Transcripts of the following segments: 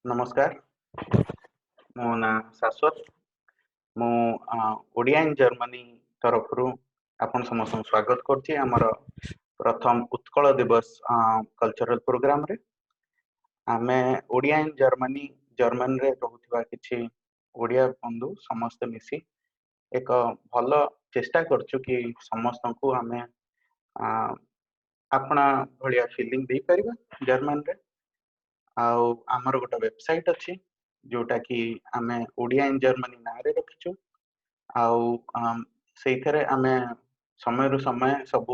नमस्कार मो ना शाश्वत मु ओडिया इन जर्मनी तरफ आपण समस्त स्वागत करछि हमर प्रथम उत्कल दिवस कल्चरल प्रोग्राम रे आमे ओडिया इन जर्मनी जर्मन रे रहउथिबा किछि ओडिया बंधु समस्त मिसी एक भल चेष्टा करछु कि समस्त को आमे अपना भलिया फीलिंग दे परिबा जर्मन रे आउ आमर गोटे वेबसाइट अच्छी जोटा कि आमे ओडिया इन जर्मनी नारे रखिछु आउ सेइथरे आमे समय रु समय सब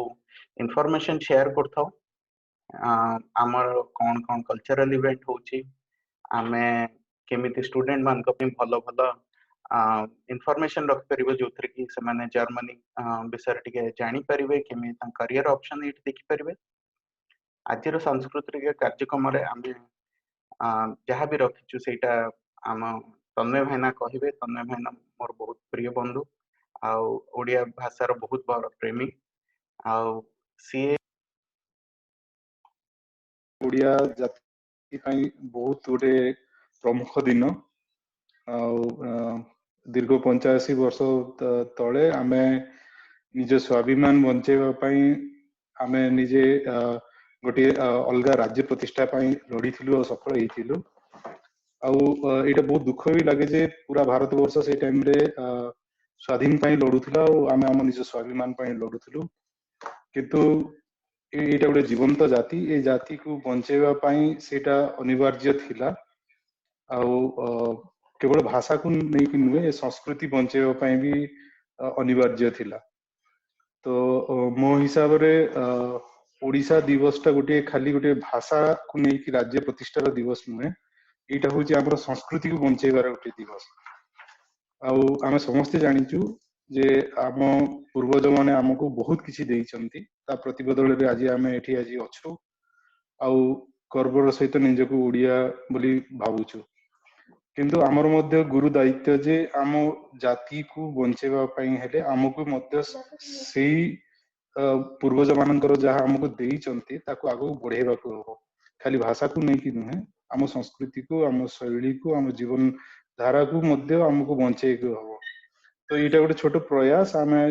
इन्फॉर्मेशन शेयर करथाउ आमर कौन कौन कल्चरल इवेंट होची आमे केमिति स्टूडेंट मान को भी भलो भलो इन्फॉर्मेशन रख परिबे जोथरे कि से माने जर्मनी विषय टिके जानि परिबे केमि ता करियर ऑप्शन एट देखि परिबे आजिर सांस्कृतिक कार्यक्रम रे आमे जहाँ भी रखिछु सेटा आम तन्मय भाईना कहिबे तन्मय भाईना मोर बहुत प्रिय बंधु आउ ओडिया भाषार बहुत बड़ प्रेमी आउ सी ओडिया जाति ପାଇଁ बहुत गोटे प्रमुख दिन दीर्घ 85 वर्ष तले आमे निज स्वाभिमान बंचेबा ପାଇଁ आमे निजे गोटे अलगा राज्य प्रतिष्ठा ପାଇଁ लड़ीथिलु और सफल हेइथिलु एटा बहुत दुख भी लगे जे पूरा भारत वर्ष से टाइम रे स्वाधीन ପାଇଁ लड़ुथिला और आमे हम निज स्वाभिमान ପାଇଁ लड़ुथिलु किंतु एटा गोटे जीवंत जाति ए जाति को बंचेबा ପାଇଁ सेटा अनिवार्य थिला केवल भाषा को नहीं कि नुहे संस्कृति बंचेबा ପାଇଁ भी अनिवार्य थिला तो मो हिसाब रे ओडिशा दिवस टा गोटे खाली गोटे भाषा को नहीं कि राज्य प्रतिष्ठार दिवस नुहे एटा होची हमर संस्कृति को बंचेबार गोटे दिवस आमे समस्ते जानिचु जे आम पूर्वज माने हमको बहुत किछि देइचंती ता प्रतिबदल रे आज आमे एठी आज अछु आउ गर्वर सहित निजको ओडिया बोली भाबुछु किंतु आमर मध्य गुरु दायित्व जे आम जाति को बंचेबा ପାଇଁ हेले हमको मध्य सेही पूर्वज मानकर जहाँ हमको देइचंती ताको आगो बढ़ेबा को हो खाली भाषा को नहीं कि नुहे आम संस्कृति को आम शैली को आम जीवन धारा को मध्य हमको बंचे को हो तो एटा गोटे छोट प्रयास आमे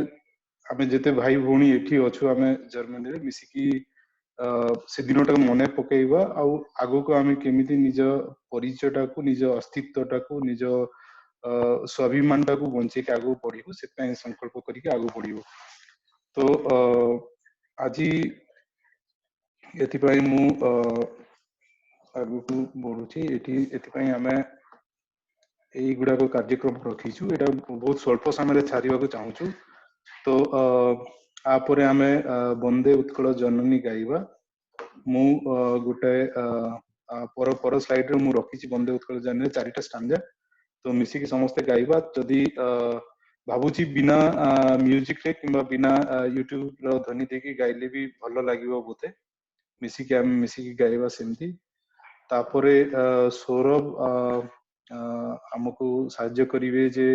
आमे जेते भाई भौणी एठी अछु आमे जर्मनी रे मिसिकी से दिनटा मने पकेइबा आगो को आमे केमिति निज परिचयटा को निज अस्तित्वटा को निज स्वाभिमानटा को बंचे के आगो बढ़िबो से पय संकल्प करिके आगो बढ़िबो तो आज एथि मु आगो को बढ़ुची एथि एथि आमे यही गुड़ा को कार्यक्रम रखीचु एटा बहुत स्वल्प समय छाड़िबा को चाहूचु तो आपर आमे वंदे उत्कल जननी गाइबा मु गोटे पर स्लाइड रे मु रखीची वंदे उत्कल जननी चारिटा स्टांजा तो मिसिकी समस्त गाइबा जदि भाबुची बिना म्यूजिक रे किंबा बिना यूट्यूब रो ध्वनि देकी गाइले भी भलो लागिवो बोते मिसिकी गाइबा सेमती तापरे सौरभ हमको साहाय्य करिवे जे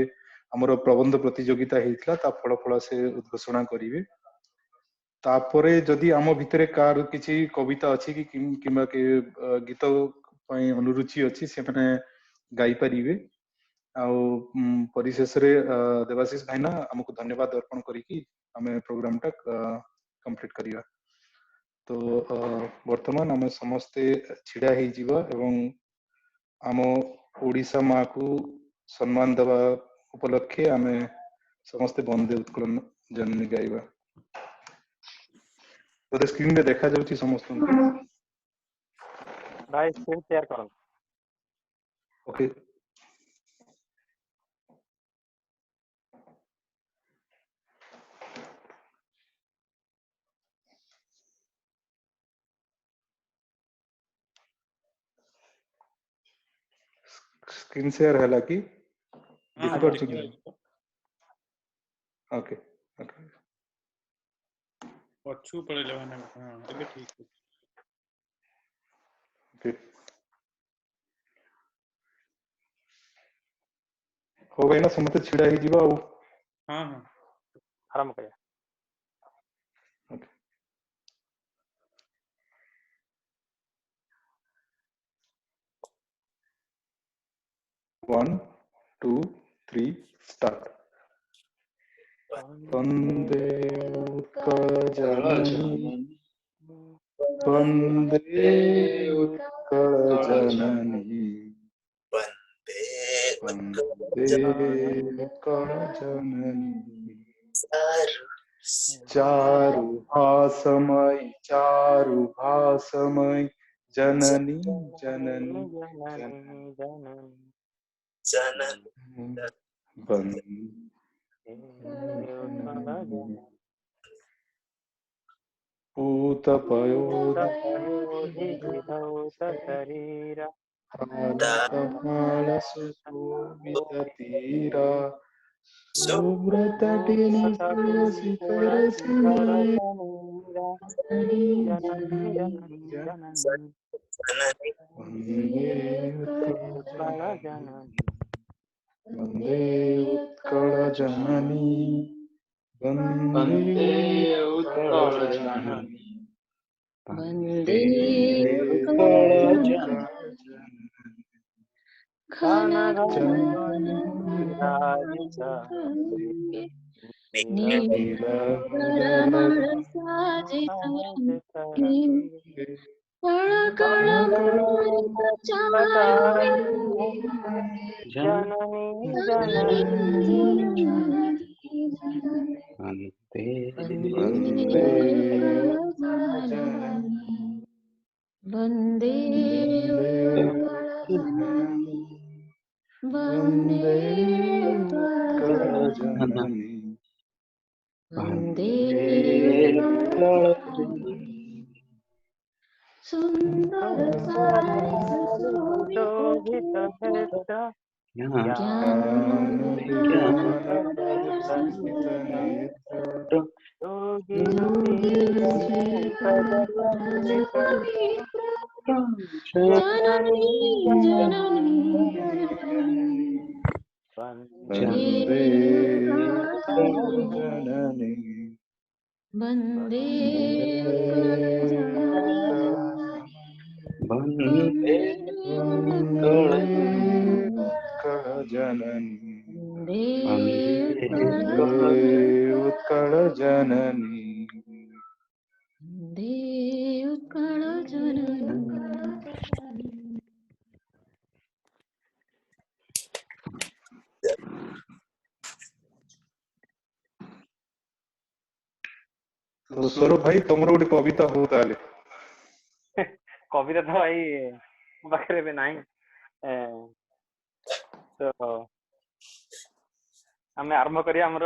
हमरो प्रबंध प्रतियोगिता हेइतला ता फल से उद्घोषणा करिवे तापरे जदि आम भितरे कार किछि कविता अछि कि किंबा के गीत पई अनुरुचि अछि से माने गाई परिवे परिशेष रे देवाशीष भाईना हमको धन्यवाद अर्पण करिकी हमें प्रोग्राम टा कंप्लीट करिवा तो वर्तमान आम समस्ते छिड़ा ही जीवा एवं आम ओडिशा माँ को सम्मान देवा उपलक्षे आमे समस्ते वंदे उत्कल जननी गाइबा तो स्क्रीन रे देखा जाउची समस्त भाई स्क्रीन शेयर करो ओके स्क्रीन शेयर हैला कि देखि पारछु कि ओके ओके पछु पळेले माने हां एबे ठीक ओके हो गई ना समस्त छिड़ा ही जीवा हां हां आराम करिया ओके 1 2 3 start. वन्दे उत्कलजननी वन्दे उत्कलजननी वन्दे उत्कलजननी चारुभासमयी जननी जननी वन्दे शरीर हालकमालसुशोभिततीरा सुव्रतटिनि वन्दे उत्कलजननी वन्दे उत्कलजननी वन्दे उत्कलजननी वन्दे वन्दे उत्कलजननी वन्दे सुन्दर सारि सुशोभित जननी जननी वन्दे उत्कलजननी वन्दे वन्दे उत्कलजननी वन्दे उत्कलजननी वन्दे उत्कलजननी तो स्वरूप भाई तुमरो गोटे कविता हो ताले कविता तो भाई ମୋ ପାଖରେ ଏବେ ନାହିଁ ତ ଆମେ ଆରମ୍ଭ କରିବା ଆମର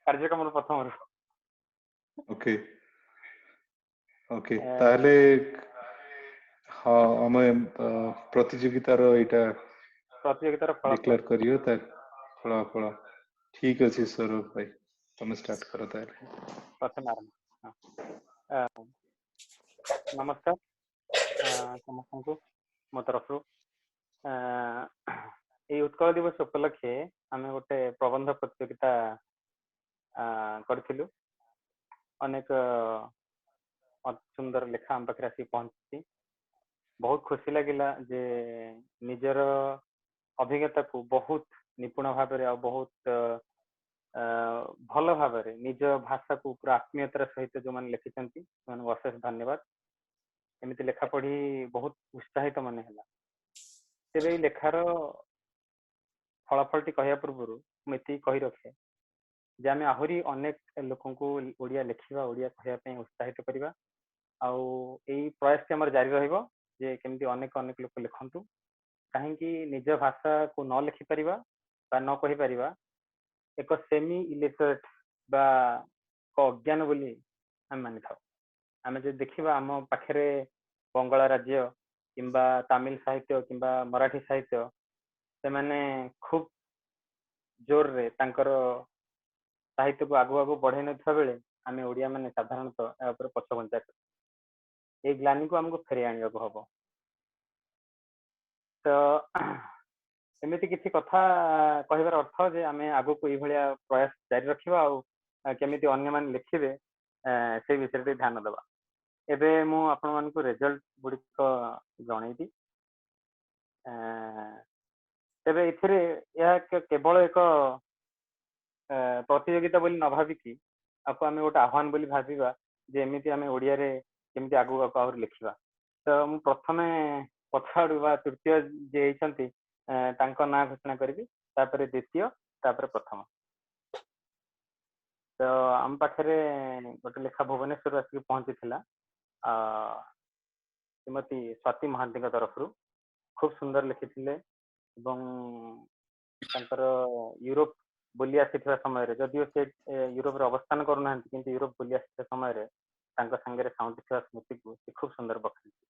କାର୍ଯ୍ୟକ୍ରମର ପ୍ରଥମରୁ। ओके ओके ताले हाँ ଆମେ ପ୍ରତିଯୋଗିତାର ଏଇଟା ପ୍ରତିଯୋଗିତାର ଫଳ ଡିକ୍ଲେୟାର କରିବ ତା ଫଳାଫଳ ଠିକ ଅଛି स्वरूप भाई ତମେ ଷ୍ଟାର୍ଟ କର ତାହେଲେ। ପ୍ରଥମେ ଆରମ୍ଭ। ନମସ୍କାର ସମସ୍ତଙ୍କୁ ମୋ ତରଫରୁ। ଏଇ ଉତ୍କଳ ଦିବସ ଉପଲକ୍ଷେ ଆମେ ଗୋଟେ ପ୍ରବନ୍ଧ ପ୍ରତିଯୋଗିତା କରିଥିଲୁ। ଅନେକ ସୁନ୍ଦର ଲେଖା ଆମ ପାଖରେ ଆସିକି ପହଞ୍ଚିଛି। ବହୁତ ଖୁସି ଲାଗିଲା ଯେ ନିଜର ଅଭିଜ୍ଞତାକୁ ବହୁତ ନିପୁଣ ଭାବରେ ଆଉ ବହୁତ ଭଲ ଭାବରେ ନିଜ ଭାଷାକୁ ପୁରା ଆତ୍ମୀୟତାର ସହିତ ଯୋଉମାନେ ଲେଖିଛନ୍ତି ସେମାନଙ୍କୁ ଅଶେଷ ଧନ୍ୟବାଦ। ଏମିତି ଲେଖା ପଢି ବହୁତ ଉତ୍ସାହିତ ମନେ ହେଲା। ତେବେ ଏଇ ଲେଖାର ଫଳାଫଳଟି କହିବା ପୂର୍ବରୁ ମୁଁ ଏତିକି କହି ରଖେ ଯେ ଆମେ ଆହୁରି ଅନେକ ଲୋକଙ୍କୁ ଓଡ଼ିଆ ଲେଖିବା ଓଡ଼ିଆ କହିବା ପାଇଁ ଉତ୍ସାହିତ କରିବା। ଆଉ ଏଇ ପ୍ରୟାସଟି ଆମର ଜାରି ରହିବ ଯେ କେମିତି ଅନେକ ଅନେକ ଲୋକ ଲେଖନ୍ତୁ। କାହିଁକି ନିଜ ଭାଷାକୁ ନ ଲେଖିପାରିବା ବା ନ କହିପାରିବା ଏକ ସେମି ଇଲିଟରେଟ୍ ବା ଅଜ୍ଞାନ ବୋଲି ଆମେ ମାନିଥାଉ। ଆମେ ଯଦି ଦେଖିବା ଆମ ପାଖରେ ବଙ୍ଗଳା ରାଜ୍ୟ କିମ୍ବା ତାମିଲ ସାହିତ୍ୟ କିମ୍ବା ମରାଠୀ ସାହିତ୍ୟ ସେମାନେ ଖୁବ ଜୋରରେ ତାଙ୍କର ସାହିତ୍ୟକୁ ଆଗୁ ଆଗୁ ବଢେଇ ନେଉଥିବା ବେଳେ ଆମେ ଓଡ଼ିଆ ମାନେ ସାଧାରଣତଃ ଏହା ଉପରେ ପଛଘୁଞ୍ଚା କରୁ। ଏଇ ଗ୍ଲାନିକୁ ଆମକୁ ଫେରେଇ ଆଣିବାକୁ ହବ। ତ ଏମିତି କିଛି କଥା କହିବାର ଅର୍ଥ ଯେ ଆମେ ଆଗକୁ ଏଇଭଳିଆ ପ୍ରୟାସ ଜାରି ରଖିବା ଆଉ କେମିତି ଅନ୍ୟମାନେ ଲେଖିବେ ସେ ବିଷୟରେ ଟିକେ ଧ୍ୟାନ ଦେବା। ଏବେ ମୁଁ ଆପଣମାନଙ୍କୁ ରେଜଲ୍ଟ ଗୁଡ଼ିକ ଜଣେଇବି। ତେବେ ଏଥିରେ ଏହା କେବଳ ଏକ ପ୍ରତିଯୋଗିତା ବୋଲି ନ ଭାବିକି ଆକୁ ଆମେ ଗୋଟେ ଆହ୍ୱାନ ବୋଲି ଭାବିବା ଯେ ଏମିତି ଆମେ ଓଡ଼ିଆରେ କେମିତି ଆଗକୁ ଆହୁରି ଲେଖିବା। ତ ମୁଁ ପ୍ରଥମେ ପଛଆଡୁ ବା ତୃତୀୟ ଯିଏ ହେଇଛନ୍ତି ତାଙ୍କ ନାଁ ଘୋଷଣା କରିବି, ତାପରେ ଦ୍ୱିତୀୟ, ତାପରେ ପ୍ରଥମ। ତ ଆମ ପାଖରେ ଗୋଟେ ଲେଖା ଭୁବନେଶ୍ୱରରୁ ଆସିକି ପହଞ୍ଚିଥିଲା ଶ୍ରୀମତୀ ସ୍ୱାତି ମହାନ୍ତିଙ୍କ ତରଫରୁ। ଖୁବ ସୁନ୍ଦର ଲେଖିଥିଲେ ଏବଂ ତାଙ୍କର ୟୁରୋପ ବୁଲି ଆସିଥିବା ସମୟରେ, ଯଦିଓ ସେ ୟୁରୋପରେ ଅବସ୍ଥାନ କରୁନାହାନ୍ତି କିନ୍ତୁ ୟୁରୋପ ବୁଲି ଆସିଥିବା ସମୟରେ ତାଙ୍କ ସାଙ୍ଗରେ ସାଉଁଟିଥିବା ସ୍ମୃତିକୁ ସେ ଖୁବ ସୁନ୍ଦର ବଖାଣିଥିଲେ।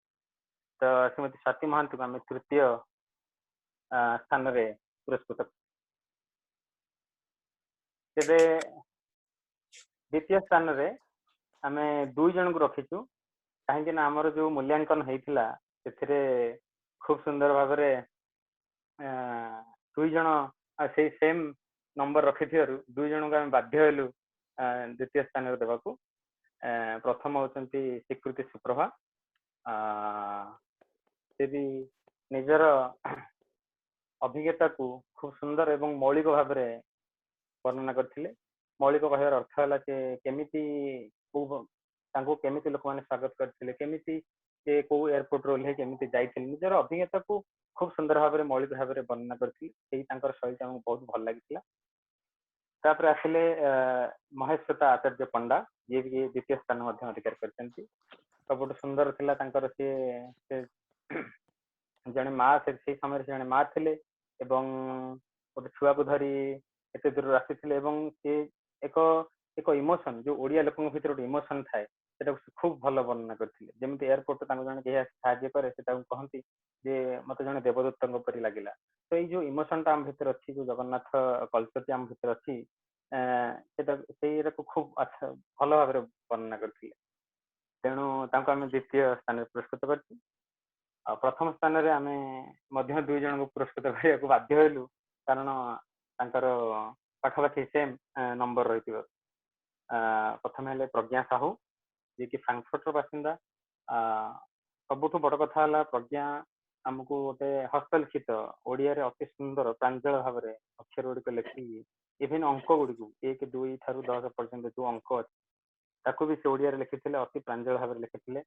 ତ ଶ୍ରୀମତୀ ସ୍ୱାତି ମହାନ୍ତିଙ୍କୁ ଆମେ ତୃତୀୟ ସ୍ଥାନରେ ପୁରସ୍କୃତ। ତେବେ ଦ୍ୱିତୀୟ ସ୍ଥାନରେ ଆମେ 2 ଜଣଙ୍କୁ ରଖିଛୁ, କାହିଁକି ନା ଆମର ଯୋଉ ମୂଲ୍ୟାଙ୍କନ ହେଇଥିଲା ସେଥିରେ ଖୁବ ସୁନ୍ଦର ଭାବରେ 2 ଜଣ ସେଇ ସେମ୍ ନମ୍ବର ରଖିଥିବାରୁ 2 ଜଣଙ୍କୁ ଆମେ ବାଧ୍ୟ ହେଲୁ ଦ୍ୱିତୀୟ ସ୍ଥାନରେ ଦେବାକୁ। ପ୍ରଥମ ହଉଛନ୍ତି ସ୍ୱୀକୃତି ସୁପ୍ରଭା। ସେ ବି ନିଜର ଅଭିଜ୍ଞତାକୁ ଖୁବ ସୁନ୍ଦର ଏବଂ ମୌଳିକ ଭାବରେ ବର୍ଣ୍ଣନା କରିଥିଲେ। ମୌଳିକ କହିବାର ଅର୍ଥ ହେଲା ଯେ କେମିତି ତାଙ୍କୁ କେମିତି ଲୋକମାନେ ସ୍ୱାଗତ କରିଥିଲେ, କେମିତି ସେ କୋଉ ଏୟାରପୋର୍ଟରୁ ଓହ୍ଲେଇ କେମିତି ଯାଇଥିଲେ, ନିଜର ଅଭିଜ୍ଞତାକୁ ଖୁବ ସୁନ୍ଦର ଭାବରେ ମୌଳିକ ଭାବରେ ବର୍ଣ୍ଣନା କରିଥିଲେ। ସେଇ ତାଙ୍କର ଶୈଳୀ ଆମକୁ ବହୁତ ଭଲ ଲାଗିଥିଲା। ତାପରେ ଆସିଲେ ମହେଶ୍ୱତା ଆଚାର୍ଯ୍ୟ ପଣ୍ଡା, ଯିଏ କି ଦ୍ୱିତୀୟ ସ୍ଥାନ ମଧ୍ୟ ଅଧିକାର କରିଛନ୍ତି। ସବୁଠୁ ସୁନ୍ଦର ଥିଲା ତାଙ୍କର ସେ ଜଣେ ମା, ସେଇ ସମୟରେ ସେ ଜଣେ ମା ଥିଲେ ଏବଂ ଗୋଟେ ଛୁଆକୁ ଧରି ଏତେ ଦୂରରୁ ଆସିଥିଲେ ଏବଂ ସେ ଏକ ଇମୋସନ, ଯୋଉ ଓଡିଆ ଲୋକଙ୍କ ଭିତରେ ଗୋଟେ ଇମୋସନ ଥାଏ, ସେଟାକୁ ସେ ଖୁବ ଭଲ ବର୍ଣ୍ଣନା କରିଥିଲେ। ଯେମିତି ଏୟାରପୋର୍ଟ ତାଙ୍କୁ ଜଣେ କେହି ସାହାଯ୍ୟ କରେ, ସେଟାକୁ କହନ୍ତି ଯେ ମତେ ଜଣେ ଦେବଦୂତଙ୍କ ପରି ଲାଗିଲା। ତ ଏଇ ଯୋଉ ଇମୋସନଟା ଆମ ଭିତରେ ଅଛି, ଯୋଉ ଜଗନ୍ନାଥ କଲଚରଟି ଆମ ଭିତରେ ଅଛି, ସେଇଟାକୁ ଖୁବ ଭଲ ଭାବରେ ବର୍ଣ୍ଣନା କରିଥିଲେ। ତେଣୁ ତାଙ୍କୁ ଆମେ ଦ୍ୱିତୀୟ ସ୍ଥାନରେ ପୁରସ୍କୃତ କରିଛୁ। ଆଉ ପ୍ରଥମ ସ୍ଥାନରେ ଆମେ ମଧ୍ୟ 2 ଜଣଙ୍କୁ ପୁରସ୍କୃତ କରିବାକୁ ବାଧ୍ୟ ହେଲୁ, କାରଣ ତାଙ୍କର ପାଖାପାଖି ସେମ୍ ନମ୍ବର ରହିଥିବ। ପ୍ରଥମେ ହେଲେ ପ୍ରଜ୍ଞା ସାହୁ, ଯିଏକି ଫ୍ରାଙ୍କଫର୍ଟର ବାସିନ୍ଦା। ସବୁଠୁ ବଡ କଥା ହେଲା ପ୍ରଜ୍ଞା ଆମକୁ ଗୋଟେ ହସ୍ତଲିଖିତ ଓଡ଼ିଆରେ ଅତି ସୁନ୍ଦର ପ୍ରାଞ୍ଜଳ ଭାବରେ ଅକ୍ଷର ଗୁଡ଼ିକ ଲେଖି, ଇଭେନ୍ ଅଙ୍କ ଗୁଡ଼ିକୁ 1, 2 ଠାରୁ 10 ପର୍ଯ୍ୟନ୍ତ ଯୋଉ ଅଙ୍କ ଅଛି ତାକୁ ବି ସେ ଓଡ଼ିଆରେ ଲେଖିଥିଲେ, ଅତି ପ୍ରାଞ୍ଜଳ ଭାବରେ ଲେଖିଥିଲେ।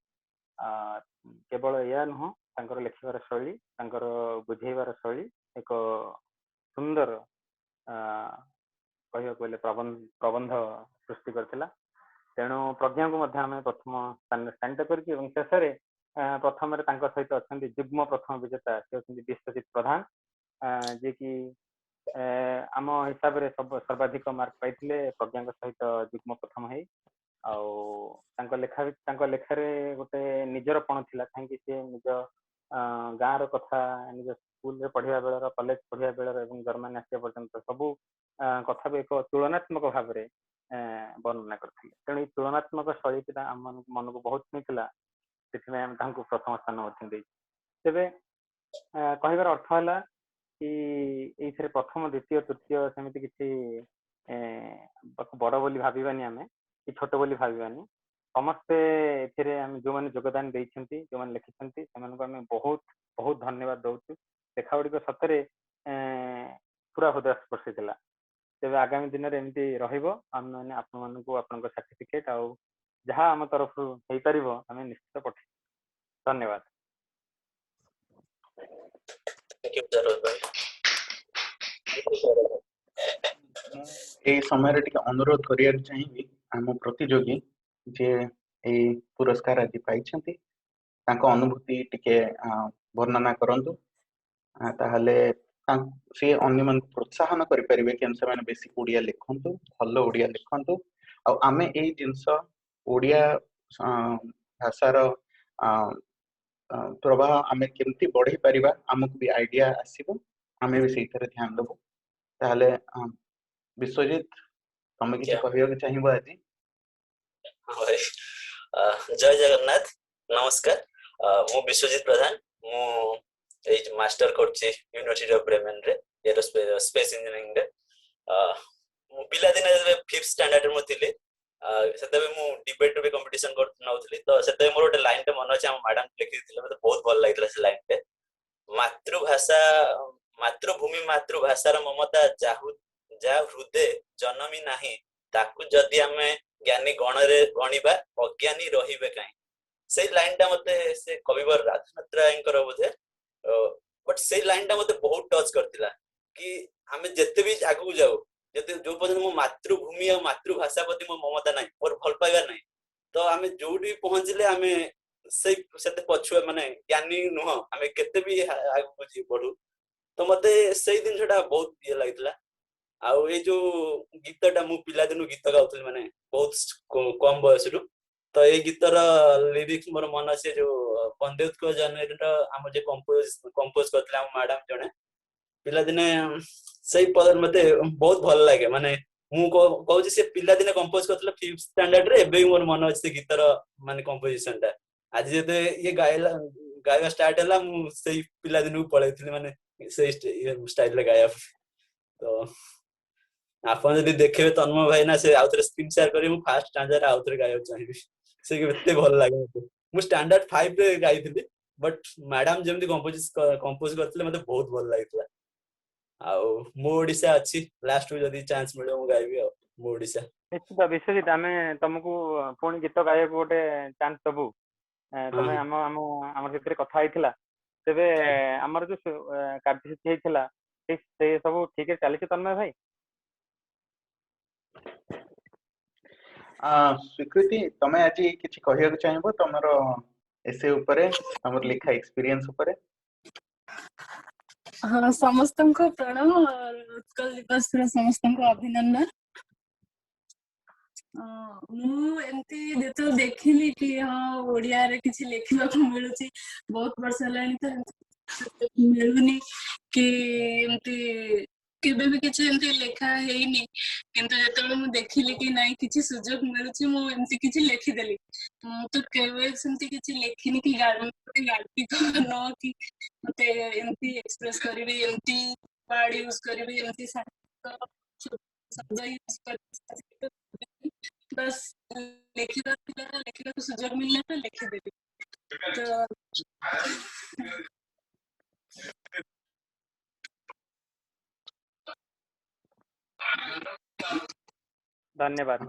କେବଳ ଏହା ନୁହଁ, ତାଙ୍କର ଲେଖିବାର ଶୈଳୀ, ତାଙ୍କର ବୁଝେଇବାର ଶୈଳୀ ଏକ ସୁନ୍ଦର କହିବାକୁ ଗଲେ ପ୍ରବନ୍ଧ ସୃଷ୍ଟି କରିଥିଲା। ତେଣୁ ପ୍ରଜ୍ଞାଙ୍କୁ ମଧ୍ୟ ଆମେ ପ୍ରଥମ ସ୍ଥାନରେ ସ୍ଥାନିତ କରିଛୁ ଏବଂ ଶେଷରେ ପ୍ରଥମରେ ତାଙ୍କ ସହିତ ଅଛନ୍ତି ଯୁଗ୍ମ ପ୍ରଥମ ବିଜେତା, ସେ ହେଉଛନ୍ତି ବିଶ୍ୱଜିତ ପ୍ରଧାନ, ଯିଏକି ଆମ ହିସାବରେ ସର୍ବାଧିକ ମାର୍କ ପାଇଥିଲେ ପ୍ରଜ୍ଞାଙ୍କ ସହିତ ଯୁଗ୍ମ ପ୍ରଥମ ହେଇ। ଆଉ ତାଙ୍କ ଲେଖାରେ ଗୋଟେ ନିଜରପଣ ଥିଲା, କାହିଁକି ସେ ନିଜ ଗାଁର କଥା, ନିଜ ସ୍କୁଲରେ ପଢିବା ବେଳର, କଲେଜ ପଢିବା ବେଳର ଏବଂ ଜର୍ମାନୀ ଆସିବା ପର୍ଯ୍ୟନ୍ତ ସବୁ କଥାକୁ ଏକ ତୁଳନାତ୍ମକ ଭାବରେ ବର୍ଣ୍ଣନା କରିଥିଲେ। ତେଣୁ ଏଇ ତୁଳନାତ୍ମକ ଶୈଳୀଟା ଆମ ମନକୁ ବହୁତ ଛୁଇଁଥିଲା, ସେଥିପାଇଁ ଆମେ ତାଙ୍କୁ ପ୍ରଥମ ସ୍ଥାନ ମଧ୍ୟ ଦେଇଛୁ। ତେବେ କହିବାର ଅର୍ଥ ହେଲା କି ଏଇଥିରେ ପ୍ରଥମ, ଦ୍ୱିତୀୟ, ତୃତୀୟ ସେମିତି କିଛି ବଡ ବୋଲି ଭାବିବାନି, ଆମେ କି ଛୋଟ ବୋଲି ଭାବିବାନି। ସମସ୍ତେ ଏଥିରେ ଆମେ ଯୋଉମାନେ ଯୋଗଦାନ ଦେଇଛନ୍ତି, ଯୋଉମାନେ ଲେଖିଛନ୍ତି, ସେମାନଙ୍କୁ ଆମେ ବହୁତ ବହୁତ ଧନ୍ୟବାଦ ଦଉଛୁ। ଲେଖା ଗୁଡ଼ିକ ସତରେ ପୁରା ହୃଦୟସ୍ପର୍ଶୀ ଥିଲା। ତେବେ ଆଗାମୀ ଦିନରେ ଏମିତି ରହିବ, ଆମେମାନେ ଆପଣମାନଙ୍କୁ ଆପଣଙ୍କ ସାର୍ଟିଫିକେଟ ଆଉ ଯାହା ଆମ ତରଫରୁ ହେଇପାରିବ ଆମେ ନିଶ୍ଚିତ ପଠେଇବୁ। ଧନ୍ୟବାଦ। ଏଇ ସମୟରେ ଟିକେ ଅନୁରୋଧ କରିବାକୁ ଚାହିଁବି ଆମ ପ୍ରତିଯୋଗୀ ଯେ ଏଇ ପୁରସ୍କାର ଆଜି ପାଇଛନ୍ତି, ତାଙ୍କ ଅନୁଭୂତି ଟିକେ ବର୍ଣ୍ଣନା କରନ୍ତୁ। ତାହେଲେ ସେ ଅନ୍ୟମାନଙ୍କୁ ପ୍ରୋତ୍ସାହନ କରିପାରିବେ କେମିତି ସେମାନେ ବେଶୀ ଓଡ଼ିଆ ଲେଖନ୍ତୁ, ଭଲ ଓଡ଼ିଆ ଲେଖନ୍ତୁ। ଆଉ ଆମେ ଏଇ ଜିନିଷ ଓଡ଼ିଆ ଭାଷାର ପ୍ରବାହ ଆମେ କେମିତି ବଢେଇ ପାରିବା, ଆମକୁ ବି ଆଇଡିଆ ଆସିବ, ଆମେ ବି ସେଇଥିରେ ଧ୍ୟାନ ଦେବୁ। ତାହେଲେ ବିଶ୍ୱଜିତ, ତମେ କିଛି କହିବାକୁ ଚାହିଁବ ଆଜି? ଜୟ ଜଗନ୍ନାଥ, ନମସ୍କାର। ମୁଁ ବିଶ୍ୱଜିତ ପ୍ରଧାନ, ମୁଁ ଏଇ ମାଷ୍ଟର କରୁଛି ୟୁନିଭର୍ସିଟି ଅଫ ବ୍ରେମେନ ରେ ଏରୋସ୍ପେସ ଇଞ୍ଜିନିୟରିଂ ରେ। ମୁଁ ପିଲାଦିନେ ଯେତେବେଳେ 5th ଷ୍ଟାଣ୍ଡାର୍ଡରେ ମୁଁ ଥିଲି, ସେତେବେଳେ ମୁଁ ଡିବେଟ ବି କମ୍ପିଟିସନ ନଉଥିଲି। ତ ସେତେବେଳେ ମୋର ଗୋଟେ ଲାଇନଟେ ମନେ ଅଛି, ଆମ ମ୍ୟାଡାମ ଲେଖିଥିଲେ, ମତେ ବହୁତ ଭଲ ଲାଗିଥିଲା ସେ ଲାଇନଟେ। ମାତୃଭୂମି ମାତୃଭାଷାର ମମତା ଯା ହୃଦେ ଜନମି ନାହିଁ ତାକୁ ଯଦି ଆମେ ଜ୍ଞାନୀ ଗଣରେ ଗଣିବା ଅଜ୍ଞାନୀ ରହିବେ କାହିଁ। ସେଇ ଲାଇନଟା ମତେ ସେ କବିବର ରାଧାନାଥ ରାୟଙ୍କର ବୋଧେ ବଟ୍ ସେଇ ଲାଇନଟା ମତେ ବହୁତ ଟଚ୍ କରିଥିଲା କି ଆମେ ଯେତେ ବି ଆଗକୁ ଯାଉ ଯଦି ଯୋଉ ପର୍ଯ୍ୟନ୍ତ ମୋ ମାତୃଭୂମି ଆଉ ମାତୃଭାଷା ପ୍ରତି ମୋ ମମତା ନାହିଁ, ମୋର ଭଲ ପାଇବା ନାହିଁ, ତ ଆମେ ଯୋଉଠି ପହଞ୍ଚିଲେ ଆମେ ସେତେ ପଛୁଆ ମାନେ ଜ୍ଞାନୀ ନୁହଁ, ଆମେ କେତେ ବି ଆଗକୁ ବଢୁ। ତ ମତେ ସେଇ ଜିନିଷଟା ବହୁତ ଇଏ ଲାଗିଥିଲା। ଆଉ ଏଇ ଯୋଉ ଗୀତଟା ମୁଁ ପିଲାଦିନୁ ଗୀତ ଗାଉଥିଲି ମାନେ ବହୁତ କମ ବୟସରୁ, ତ ଏଇ ଗୀତର ଲିରିକ୍ସ ମୋର ମନେ ଅଛି ଯୋଉ ବନ୍ଦେ ଉତ୍କଳ ଜନନୀର ଆମର ଯେ କମ୍ପୋଜ କରିଥିଲେ ଆମ ମ୍ୟାଡାମ ଜଣେ ପିଲାଦିନେ, ସେଇ ପଦ ମତେ ବହୁତ ଭଲ ଲାଗେ। ମାନେ ମୁଁ କହୁଛି ସେ ପିଲାଦିନେ କମ୍ପୋଜ କରିଥିଲେ 5th ଷ୍ଟାଣ୍ଡାର୍ଡରେ, ଏବେ ବି ମୋର ମନେ ଅଛି ସେ ଗୀତର ମାନେ କମ୍ପୋଜିସନ ଟା। ଆଜି ଯେତେ ଇଏ ଗାଇବା ଷ୍ଟାର୍ଟ ହେଲା ମୁଁ ସେଇ ପିଲାଦିନକୁ ପଳେଇଥିଲି ମାନେ ସେଇ ଷ୍ଟାଇଲରେ ଗାଇବା। ତ ଆପଣ ଯଦି ଦେଖିବେ ତନ୍ମୟ ଭାଇନା ସେ ଆଉଥରେ ସ୍କ୍ରିନ୍ ସେୟାର କରିବେ, ମୁଁ ଫାର୍ଷ୍ଟ ଷ୍ଟାଣ୍ଡାର୍ଡରେ ଆଉଥରେ ଗାଇବାକୁ ଚାହିଁବି। ସେ ଏତେ ଭଲ ଲାଗେ ମତେ। ମୁଁ ଷ୍ଟାଣ୍ଡାର୍ଡ 5ରେ ଗାଇଥିଲି ବଟ୍ ମ୍ୟାଡାମ ଯେମିତି କମ୍ପୋଜ କରିଥିଲେ ମତେ ବହୁତ ଭଲ ଲାଗିଥିଲା। ଆଉ ମୋ ଓଡିଶା ଅଛି, ଲାଷ୍ଟକୁ ଯଦି ଚାନ୍ସ ମିଳିବ ମୁଁ ଗାଇବି ଆଉ ମୋ ଓଡିଶା। ନିଶ୍ଚିତ ବିଶ୍ୱଜିତ, ଆମେ ତମକୁ ପୁଣି ଗୀତ ଗାଇବାକୁ ଗୋଟେ ଚାନ୍ସ ଦବୁ। ତମେ ଆମ ଭିତରେ କଥା ହେଇଥିଲା, ତେବେ ଆମର ଯୋଉ କାର୍ଯ୍ୟସୂଚୀ ହେଇଥିଲା ସେ ସବୁ ଠିକରେ ଚାଲିଛି ତନ୍ମୟ ଭାଇ? ସ୍ୱୀକୃତି, ତମେ ଆଜି କିଛି କହିବାକୁ ଚାହିଁବ ତମର ଏସେ ଉପରେ, ତମର ଲେଖା ଏକ୍ସପିରିଏନ୍ସ ଉପରେ? ହଁ, ସମସ୍ତଙ୍କୁ ପ୍ରଣାମ। ଉତ୍କଳ ଦିବସର ସମସ୍ତଙ୍କୁ ଅଭିନନ୍ଦନ। ମୁଁ ଏମିତି ଯେତେବେଳେ ଦେଖିଲି କି ହଁ ଓଡିଆରେ କିଛି ଲେଖିବାକୁ ମିଳୁଛି, ବହୁତ ବର୍ଷ ହେଲାଣି ତ ମିଳୁନି କି ଏମିତି କେବେ ବି କିଛି ଏମିତି ଲେଖା ହେଇନି, କିନ୍ତୁ ଯେତେବେଳେ ମୁଁ ଦେଖିଲି କି ନାଇଁ କିଛି ସୁଯୋଗ ମିଳୁଛି ମୁଁ ଏମିତି କିଛି ଲେଖିଦେଲି। ମୁଁ ତ କେବେ ସେମିତି କିଛି ଲେଖିନି କି ଗାଳ୍ପିକ ନ କି ମତେ ଏମିତି ଏକ୍ସପ୍ରେସ କରିବି, ଏମିତି ୱାର୍ଡ ୟୁଜ କରିବି, ଏମିତି ଶବ୍ଦ ୟୁଜ କରିବି, ବାସ୍ ଲେଖିବାକୁ ସୁଯୋଗ ମିଳିଲା ତ ଲେଖିଦେଲି। ତ ଧନ୍ୟବାଦ।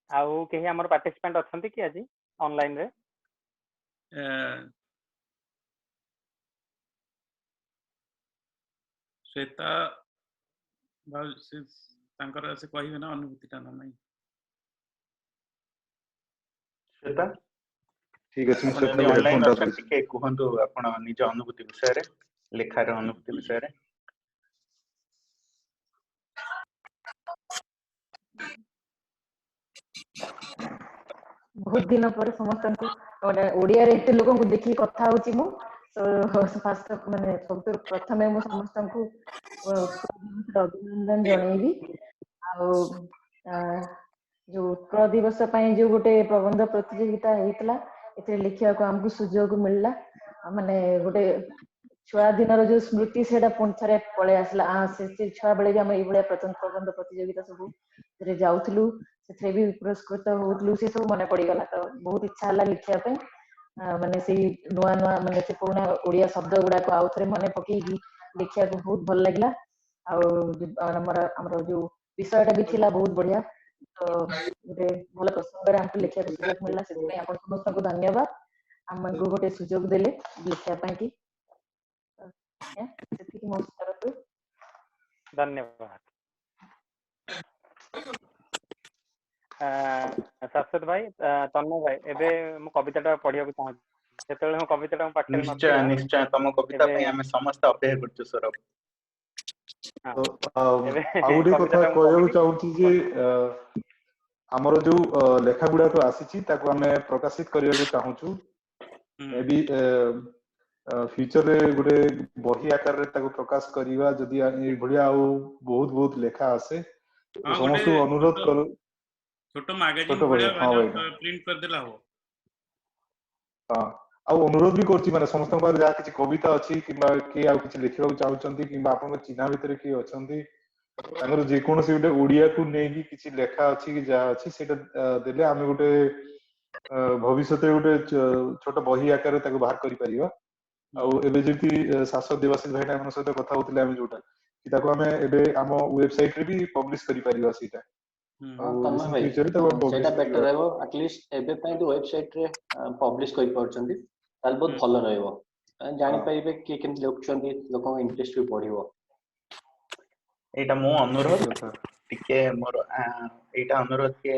ଆଉ କେହି ଆମର ପାର୍ଟିସିପେଣ୍ଟ ଅଛନ୍ତି କି ଆଜି ଅନଲାଇନ ରେ? ଶ୍ଵେତା ତାଙ୍କର ସେ କହିବେ ନା ଅନୁଭୂତିଟା ନା ନାହିଁ? ଶ୍ଵେତା, ଠିକ ଅଛି, ମୁଁ ଆପଣ ଶ୍ଵେତା ଯଦି କୁ ଅନଲାଇନ ହେଡଫୋନଟା ଅଛନ୍ତି ଟିକେ କୁହନ୍ତୁ ଆପଣ ନିଜ ଅନୁଭୂତି ବିଷୟରେ, ଲେଖାର ଅନୁଭୂତି ବିଷୟରେ। ବହୁତ ଦିନ ପରେ ସମସ୍ତଙ୍କୁ ଓଡିଆରେ ଏତେ ଲୋକଙ୍କୁ ଦେଖିକି କଥା ହଉଛି ମୁଁ। ମାନେ ସବୁଠୁ ପ୍ରଥମେ ମୁଁ ସମସ୍ତଙ୍କୁ ଅଭିନନ୍ଦନ ଜଣେଇବି। ଆଉ ଯୋଉ ଉତ୍କଳ ଦିବସ ପାଇଁ ଯୋଉ ଗୋଟେ ପ୍ରବନ୍ଧ ପ୍ରତିଯୋଗିତା ହେଇଥିଲା, ଏଥିରେ ଲେଖିବାକୁ ଆମକୁ ସୁଯୋଗ ମିଳିଲା। ମାନେ ଗୋଟେ ଛୁଆ ଦିନର ଯୋଉ ସ୍ମୃତି ସେଇଟା ପୁଣି ଥରେ ପଳେଇ ଆସିଲା। ସେ ଛୁଆ ବେଳେ ବି ଆମେ ଏଇଭଳିଆ ପ୍ରବନ୍ଧ ପ୍ରତିଯୋଗିତା ସବୁ ଯାଉଥିଲୁ, ସେଥିରେ ବି ପୁରସ୍କୃତ ହଉଥିଲୁ, ସେ ସବୁ ମନେ ପଡିଗଲା। ତ ବହୁତ ଇଚ୍ଛା ହେଲା ଲେଖିବା ପାଇଁ। ମାନେ ସେଇ ନୂଆ ମାନେ ସେ ପୁରୁଣା ଓଡିଆ ଶବ୍ଦ ଗୁଡାକ ଆଉ ଥରେ ମନେ ପକେଇକି ଲେଖିବାକୁ ବହୁତ ଭଲ ଲାଗିଲା। ଆଉ ଆମର ଯୋଉ ବିଷୟଟା ବି ଥିଲା ବହୁତ ବଢିଆ। ତ ଗୋଟେ ଭଲ ପ୍ରସଙ୍ଗରେ ଆମକୁ ଲେଖିବାକୁ ସୁଯୋଗ ମିଳିଲା, ସେଥିପାଇଁ ଆପଣ ସମସ୍ତଙ୍କୁ ଧନ୍ୟବାଦ ଆମକୁ ଗୋଟେ ସୁଯୋଗ ଦେଲେ ଲେଖିବା ପାଇଁ କି। ସେତିକି ମୋ ତରଫରୁ ଧନ୍ୟବାଦ। ଶାଶ୍ୱତ ଭାଇ, ତନ୍ମୟ ଭାଇ, ଏବେ ମୁଁ କବିତାଟା ପଢିବାକୁ ଚାହୁଁଛି। ଯେତେବେଳେ ମୁଁ କବିତାଟା ମୋ ପାଖରେ ନିଶ୍ଚୟ ନଥିଲା, ନିଶ୍ଚୟ, ତମ କବିତା ପାଇଁ ଆମେ ସମସ୍ତେ ଅପେକ୍ଷା କରୁଛୁ ସୌରଭ। ଆଉ ଏବେ ଗୋଟେ କଥା କବିତାଟା ମୁଁ କହିବାକୁ ପଢିବି। ଚାହୁଁଛି ଯେ ଆମର ଯୋଉ ଲେଖା ଗୁଡାକ ଆସିଛି ତାକୁ ଆମେ ପ୍ରକାଶିତ କରିବାକୁ ଚାହୁଁଛୁ। ଏବେ ଫ୍ୟୁଚରରେ ଗୋଟେ ବହି ଆକାରରେ ତାକୁ ପ୍ରକାଶ କରିବା, ଯଦି ଏଇଭଳିଆ ଆଉ ବହୁତ ବହୁତ ଲେଖା ଆସେ ତ ହଁ, ଗୋଟେ ସମସ୍ତଙ୍କୁ ଅନୁରୋଧ କରୁ। ଛୋଟ ମାଗାଜିନ ଛୋଟ ବହି, ଭଳିଆ ହଁ ଭାଇ, ପ୍ରିଣ୍ଟ କରିଦେଲେ ହବ। ହଁ, ଆଉ ଅନୁରୋଧ ବି କରୁଛି ମାନେ ସମସ୍ତଙ୍କ ପାଖରେ ଯାହା କିଛି କବିତା ଅଛି କିମ୍ବା କିଏ ଆଉ କିଛି ଲେଖିବାକୁ ଚାହୁଁଛନ୍ତି କିମ୍ବା ଆପଣଙ୍କ ଚିହ୍ନା ଭିତରେ କିଏ ଅଛନ୍ତି, ତାଙ୍କର ଯେକୌଣସି ଗୋଟେ ଓଡିଆକୁ ନେଇକି କିଛି ଲେଖା ଅଛି କି ଯାହା ଅଛି ସେଇଟା ଦେଲେ ଆମେ ଗୋଟେ ଭବିଷ୍ୟତରେ ଗୋଟେ ଛୋଟ ବହି ଆକାରରେ ତାକୁ ବାହାର କରିପାରିବା। ଆଉ ଏବେ ଯେମିତି ଶାଶ୍ୱତ ଦେବାଶିଷ ଭାଇଟା ଆମ ସହିତ କଥା ହଉଥିଲେ ଆମେ ଯୋଉଟା କି ତାକୁ ଆମେ ଏବେ ଆମ ୱେବସାଇଟ ରେ ବି ପବ୍ଲିଶ କରିପାରିବା ସେଇଟା ଆଉ ତମେ ଭାଇ ଫ୍ୟୁଚରରେ ତାକୁ ସେଇଟା ପବ୍ଲିଶ ବେଟର କରିବା ରହିବ ଆଟଲିଷ୍ଟ ଏବେ ପାଇଁ ଯଦି ୱେବସାଇଟ ରେ ପବ୍ଲିଶ କରିପାରୁଛନ୍ତି ତାହେଲେ ବହୁତ ଭଲ ରହିବ ଜାଣିପାରିବେ କିଏ କେମିତି ଲେଖୁଛନ୍ତି ଲୋକଙ୍କ ଇଣ୍ଟରେଷ୍ଟ ବି ବଢିବ ଏଇଟା ମୁଁ ଅନୁରୋଧ ଠିକ କଥା ଟିକେ ମୋର ଏଇଟା ଅନୁରୋଧ କି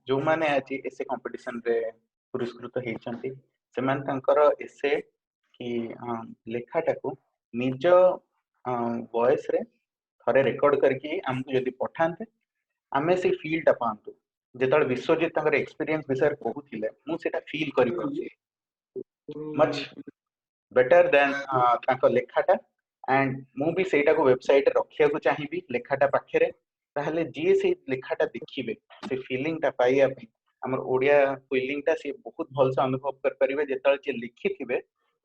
ଯୋଉମାନେ ଆଜି ଏସେ କମ୍ପିଟିସନ ରେ ପୁରସ୍କୃତ ହେଇଛନ୍ତି ସେମାନେ ତାଙ୍କର ଏସେ କି ଲେଖାଟାକୁ ନିଜ ଭଏସ ରେ ଥରେ ରେକର୍ଡ କରିକି ଆମକୁ ଯଦି ପଠାନ୍ତେ ଆମେ ସେଇ ଫିଲ୍ ଟା ପାଆନ୍ତୁ ଯେତେବେଳେ ବିଶ୍ୱଜିତ ତାଙ୍କର ଏକ୍ସପିରିଏନ୍ସ ବିଷୟରେ କହୁଥିଲେ ମୁଁ ସେଇଟା ଫିଲ୍ କରିପାରୁଥିଲି ମଚ୍ ବେଟର ଦେନ୍ ତାଙ୍କ ଲେଖାଟା ଆଣ୍ଡ ମୁଁ ବି ସେଇଟାକୁ ୱେବସାଇଟରେ ରଖିବାକୁ ଚାହିଁବି ଲେଖାଟା ପାଖରେ ତାହେଲେ ଯିଏ ସେଇ ଲେଖାଟା ଦେଖିବେ ସେ ଫିଲିଂଟା ପାଇବା ପାଇଁ ଆମର ଓଡିଆ ଫିଲିଂଟା ସିଏ ବହୁତ ଭଲସେ ଅନୁଭବ କରିପାରିବେ ଯେତେବେଳେ ଯିଏ ଲେଖିଥିବେ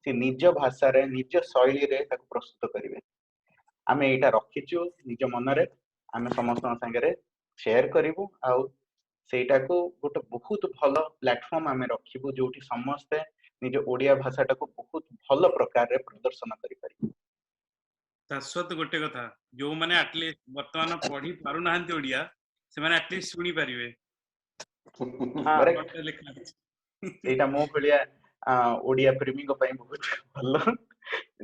ସେ ନିଜ ଭାଷାରେ ନିଜ ଶୈଳୀରେ ତାକୁ ପ୍ରସ୍ତୁତ କରିବେ ଆମେ ଏଇଟା ରଖିଛୁ ନିଜ ମନରେ ଆମେ ସମସ୍ତଙ୍କ ସାଙ୍ଗରେ ସେୟାର କରିବୁ ଆଉ ସେଇଟାକୁ ଗୋଟେ ବହୁତ ଭଲ ପ୍ଲାଟଫର୍ମ ଆମେ ରଖିବୁ ଯୋଉଠି ସମସ୍ତେ ନିଜ ଓଡିଆ ଭାଷାଟାକୁ ବହୁତ ଭଲ ପ୍ରକାରରେ ପ୍ରଦର୍ଶନ କରିପାରିବେ ଶାଶ୍ୱତ ଗୋଟେ କଥା ଯୋଉମାନେ ଆଟଲିଷ୍ଟ ବର୍ତ୍ତମାନ ପଢି ପାରୁନାହାନ୍ତି ଓଡିଆ ସେମାନେ ଆଟଲିଷ୍ଟ ଶୁଣି ପାରିବେ ସେଇଟା ମୋ ଭଳିଆ ଓଡିଆ ପ୍ରେମୀଙ୍କ ପାଇଁ ବହୁତ ଭଲ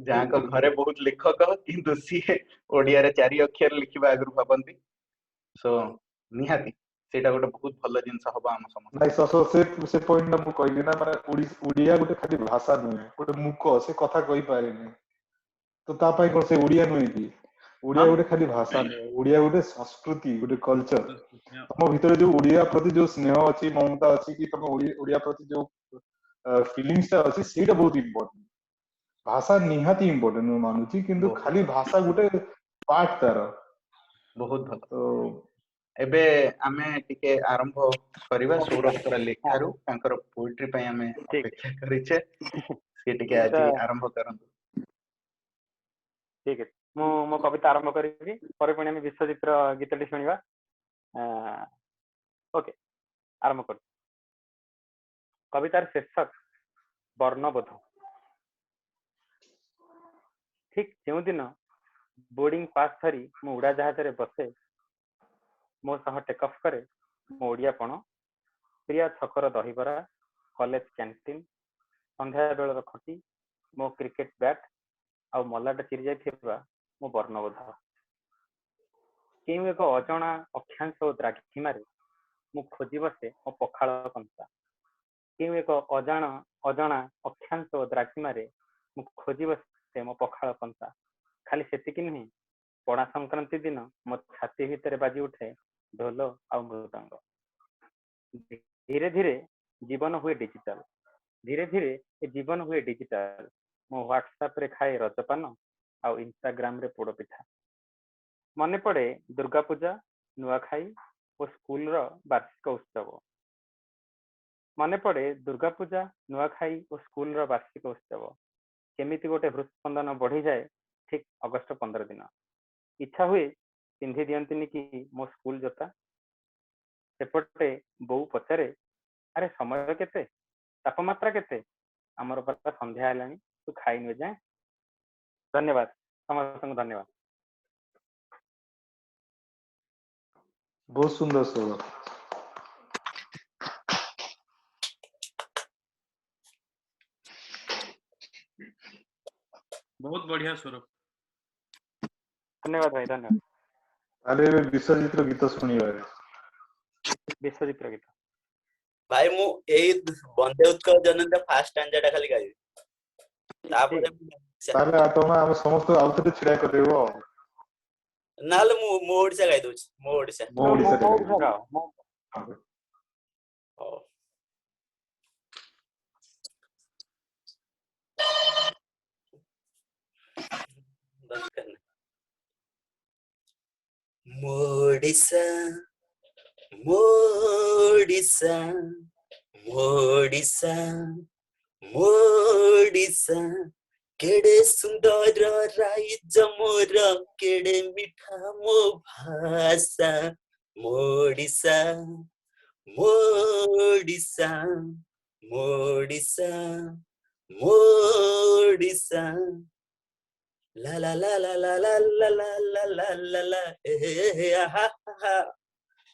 ଯାହାଙ୍କ ଘରେ ବହୁତ ଲେଖକ କିନ୍ତୁ ସିଏ ଓଡିଆରେ 4 ଅକ୍ଷର ଲେଖିବା ଆଗରୁ ଭାବନ୍ତି ସୋ ନିହାତି ସେଇଟା ଗୋଟେ ବହୁତ ଭଲ ଜିନିଷ ହବ ଆମ ସମସ୍ତ ନାଇଁ ସେ ପଏଣ୍ଟଟା ମୁଁ କହିଲି ନା ମାନେ ଓଡିଆ ଗୋଟେ ଖାଲି ଭାଷା ନୁହେଁ ଗୋଟେ ମୁକ ସେ କଥା କହିପାରେନି ତ ତା ପାଇଁ କଣ ସେ ଓଡିଆ ନୁହେଁ କି ଓଡିଆ ଗୋଟେ ଖାଲି ଭାଷା ନୁହେଁ ଓଡିଆ ଗୋଟେ ସଂସ୍କୃତି ଗୋଟେ କଲଚର ତମ ଭିତରେ ଯୋଉ ଓଡିଆ ପ୍ରତି ଯୋଉ ସ୍ନେହ ଅଛି ମମତା ଅଛି କି ତମ ଓଡିଆ ପ୍ରତି ଯୋଉ ଫିଲିଂସଟା ଅଛି ସେଇଟା ବହୁତ ଇମ୍ପୋର୍ଟାଣ୍ଟ ଭାଷା ନିହାତି ଇମ୍ପୋର୍ଟାଣ୍ଟ ମୁଁ ମାନୁଛି କିନ୍ତୁ ଖାଲି ଭାଷା ଗୋଟେ ପାର୍ଟ ତାର ବହୁତ ଭଲ ତ ଏବେ ଆମେ ଟିକେ ଆରମ୍ଭ କରିବା ସୌରଭଙ୍କର ଲେଖାରୁ ତାଙ୍କର ପୋଏଟ୍ରି ପାଇଁ ଆମେ ଅପେକ୍ଷା କରିଛେ ସେ ଟିକେ ଆଜି ଆରମ୍ଭ କରନ୍ତୁ ଠିକ ଅଛି ମୁଁ ମୋ କବିତା ଆରମ୍ଭ କରିବି ପରେ ପୁଣି ଆମେ ବିଶ୍ୱଜିତର ଗୀତଟି ଶୁଣିବା ଓକେ ଆରମ୍ଭ କରୁଛି କବିତାର ଶୀର୍ଷକ ବର୍ଣ୍ଣବୋଧ ଠିକ ଯେଉଁଦିନ ବୋର୍ଡିଂ ପାସ୍ ଧରି ମୁଁ ଉଡାଜାହାଜରେ ବସେ ମୋ ସହ ଟେକ୍ ଅଫ୍ କରେ ମୋ ଓଡିଆପଣ ପ୍ରିୟ ଛକର ଦହିବରା କଲେଜ କ୍ୟାଣ୍ଟିନ ସନ୍ଧ୍ୟା ବେଳର ଖଟି ମୋ କ୍ରିକେଟ ବ୍ୟାଟ୍ ଆଉ ମଲାଟା ଚିରି ଯାଇଥିବା ମୋ ବର୍ଣ୍ଣବୋଧ କେଉଁ ଏକ ଅଜଣା ଅକ୍ଷାଂଶ ଓ ଦ୍ରାଘିମାରେ ମୁଁ ଖୋଜି ବସେ ମୋ ପଖାଳ କଂସା କେଉଁ ଏକ ଅଜଣା ଅକ୍ଷାଂଶ ଓ ଦ୍ରାଘିମାରେ ମୁଁ ଖୋଜି ବସେ ମୋ ପଖାଳ କଂସା ଖାଲି ସେତିକି ନୁହେଁ ପଣା ସଂକ୍ରାନ୍ତି ଦିନ ମୋ ଛାତି ଭିତରେ ବାଜି ଉଠେ ଢୋଲ ଆଉ ମୃଦଙ୍ଗ ଧୀରେ ଧୀରେ ଜୀବନ ହୁଏ ଡିଜିଟାଲ ଧୀରେ ଧୀରେ ଏ ଜୀବନ ହୁଏ ଡିଜିଟାଲ ମୋ ହ୍ୱାଟ୍ସଆପରେ ଖାଏ ରଜପାନ ଆଉ ଇନଷ୍ଟାଗ୍ରାମରେ ପୋଡପିଠା ମନେ ପଡେ ଦୁର୍ଗା ପୂଜା ନୂଆଖାଇ ଓ ସ୍କୁଲର ବାର୍ଷିକ ଉତ୍ସବ ମନେ ପଡେ ଦୁର୍ଗା ପୂଜା ନୂଆଖାଇ ଓ ସ୍କୁଲର ବାର୍ଷିକ ଉତ୍ସବ କେମିତି ଗୋଟେ ହୃତ୍ସ୍ପନ୍ଦନ ବଢିଯାଏ ଠିକ ଅଗଷ୍ଟ 15 ଦିନ ଇଚ୍ଛା ହୁଏ ପିନ୍ଧି ଦିଅନ୍ତିନି କି ମୋ ସ୍କୁଲ ଜୋତା ସେପଟେ ବୋଉ ପଚାରେ ଆରେ ସମୟ କେତେ ତାପମାତ୍ରା କେତେ ଆମର ପରା ସନ୍ଧ୍ୟା ହେଲାଣି ତୁ ଖାଇନୁ ଏଯାଏଁ ଧନ୍ୟବାଦ ସମସ୍ତଙ୍କୁ ଧନ୍ୟବାଦ ବହୁତ ସୁନ୍ଦର ସୌରଭ ବହୁତ ବଢିଆ ସ୍ୱରୂପ ଧନ୍ୟବାଦ ଭାଇ ଧନ୍ୟବାଦ ତାହେଲେ ଏବେ ବିଶ୍ୱଜିତର ଗୀତ ଶୁଣିବା ବିଶ୍ୱଜିତର ଗୀତ ଭାଇ ମୁଁ ଏଇ ବନ୍ଦେ ଉତ୍କଳ ଜନନୀର ଫାର୍ଷ୍ଟ ଷ୍ଟାଞ୍ଜାଟା ଖାଲି ଗାଇବି ତାପରେ ତାହେଲେ ତମେ ଆମେ ସମସ୍ତେ ଆଉଥରେ ଛିଡା କରିଦେବ ନହେଲେ ମୁଁ ମୋ ଓଡିଶା ଗାଇ ଦଉଛି ମୋ ଓଡିଶା ମୋ ଓଡିଶାରେ ହଉ ମୋଡିଶା ମୋଡିଶା ମୋଡିଶା ମୋଡିଶା କେଡେ ସୁନ୍ଦର ରାଇଜ ମୋର କେଡେ ମିଠା ମୋ ଭାଷା ମୋଡିଶା ମୋଡିଶା ମୋଡିଶା मोडिसा ला ला ला ला ला ला ला ला ला ला ला ला ए आहा हा